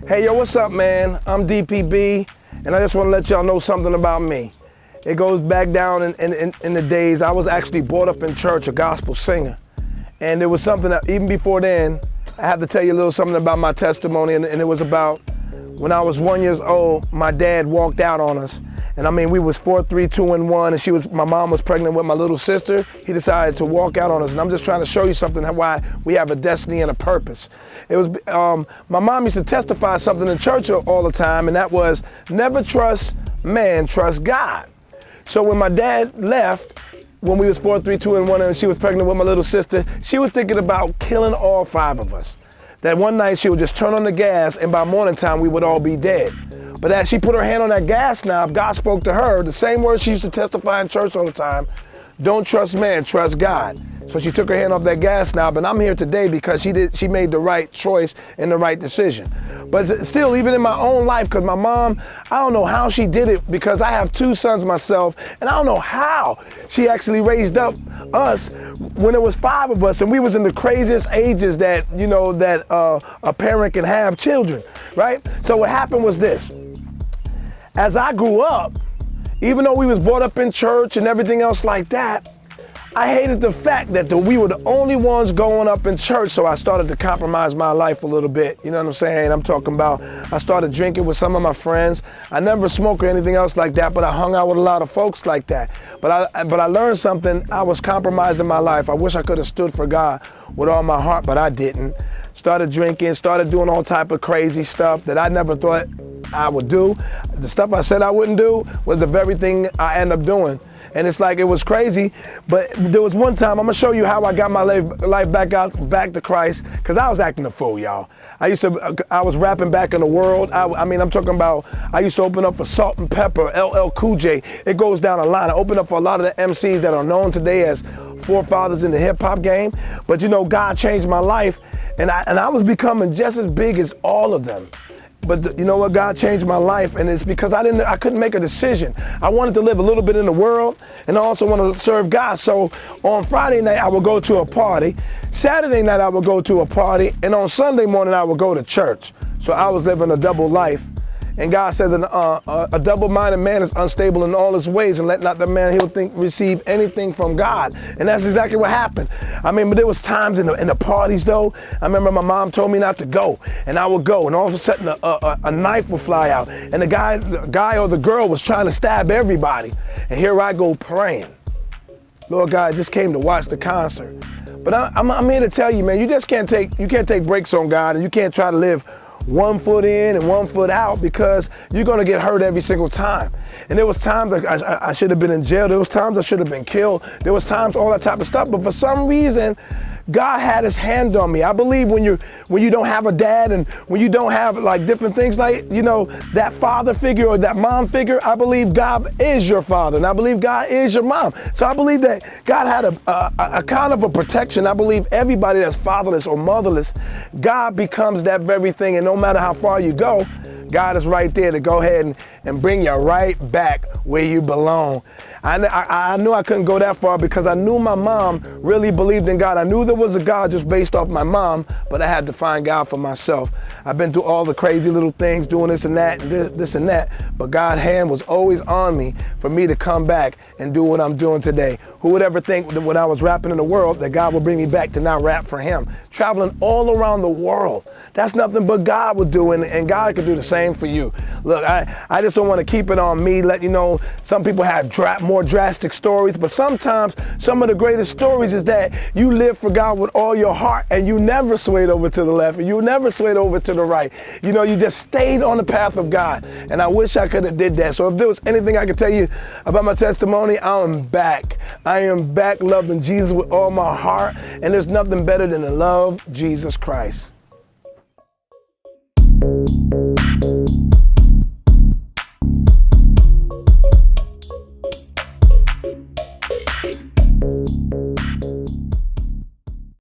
Hey, yo, what's up, man? I'm DPB, and I just want to let y'all know something about me. It goes back down in the days. I was actually brought up in church, a gospel singer. And there was something that, even before then, I have to tell you a little something about my testimony, and it was about when I was 1 year old, my dad walked out on us. And I mean, we was 4, 3, 2, and 1, and my mom was pregnant with my little sister. He decided to walk out on us, and I'm just trying to show you something, why we have a destiny and a purpose. It was, my mom used to testify something in church all the time, and that was, never trust man, trust God. So when my dad left, when we was 4, 3, 2, and 1, and she was pregnant with my little sister, she was thinking about killing all 5 of us. That one night she would just turn on the gas, and by morning time we would all be dead. But as she put her hand on that gas knob, God spoke to her, the same words she used to testify in church all the time: don't trust man, trust God. So she took her hand off that gas knob, and I'm here today because she made the right choice and the right decision. But still, even in my own life, because my mom, I don't know how she did it, because I have 2 sons myself, and I don't know how she actually raised up us when it was 5 of us, and we was in the craziest ages that, you know, that a parent can have children, right? So what happened was this. As I grew up, even though we was brought up in church and everything else like that, I hated the fact that we were the only ones going up in church, so I started to compromise my life a little bit. You know what I'm saying? I'm talking about, I started drinking with some of my friends. I never smoked or anything else like that, but I hung out with a lot of folks like that. But I learned something. I was compromising my life. I wish I could have stood for God with all my heart, but I didn't. Started drinking, started doing all type of crazy stuff that I never thought I would do. The stuff I said I wouldn't do was the very thing I end up doing. And it's like, it was crazy, but there was one time, I'm gonna show you how I got my life back to Christ, because I was acting a fool, y'all. I was rapping back in the world. I mean, I'm talking about, I used to open up for Salt and Pepper, LL Cool J. It goes down a line. I opened up for a lot of the MCs that are known today as forefathers in the hip hop game. But you know, God changed my life, and I was becoming just as big as all of them. But you know what? God changed my life, and it's because I couldn't make a decision. I wanted to live a little bit in the world, and I also wanted to serve God. So on Friday night, I would go to a party. Saturday night, I would go to a party, and on Sunday morning, I would go to church. So I was living a double life. And God said that a double-minded man is unstable in all his ways, and let not the man receive anything from God. And that's exactly what happened. I mean, but there was times in the parties, though. I remember my mom told me not to go, and I would go, and all of a sudden a knife would fly out, and the guy or the girl was trying to stab everybody. And here I go praying. Lord God, I just came to watch the concert. But I'm here to tell you, man, you can't take breaks on God, and you can't try to live 1 foot in and 1 foot out, because you're gonna get hurt every single time. And there was times I should have been in jail. There was times I should have been killed. There was times all that type of stuff. But for some reason, God had his hand on me. I believe when you don't have a dad, and when you don't have like different things like, you know, that father figure or that mom figure, I believe God is your father, and I believe God is your mom. So I believe that God had a kind of a protection. I believe everybody that's fatherless or motherless, God becomes that very thing, and no matter how far you go, God is right there to go ahead and bring you right back where you belong. I knew I couldn't go that far because I knew my mom really believed in God. I knew there was a God just based off my mom, but I had to find God for myself. I've been through all the crazy little things, doing this and that, and this and that, but God's hand was always on me for me to come back and do what I'm doing today. Who would ever think that when I was rapping in the world that God would bring me back to now rap for him? Traveling all around the world. That's nothing but God would do, and God could do the same for you. Look, I just don't want to keep it on me, let you know some people have more drastic stories, but sometimes some of the greatest stories is that you live for God with all your heart, and you never swayed over to the left, and you never swayed over to the right. You know, you just stayed on the path of God, and I wish I could have did that. So if there was anything I could tell you about my testimony, I am back. I am back loving Jesus with all my heart, and there's nothing better than to love Jesus Christ.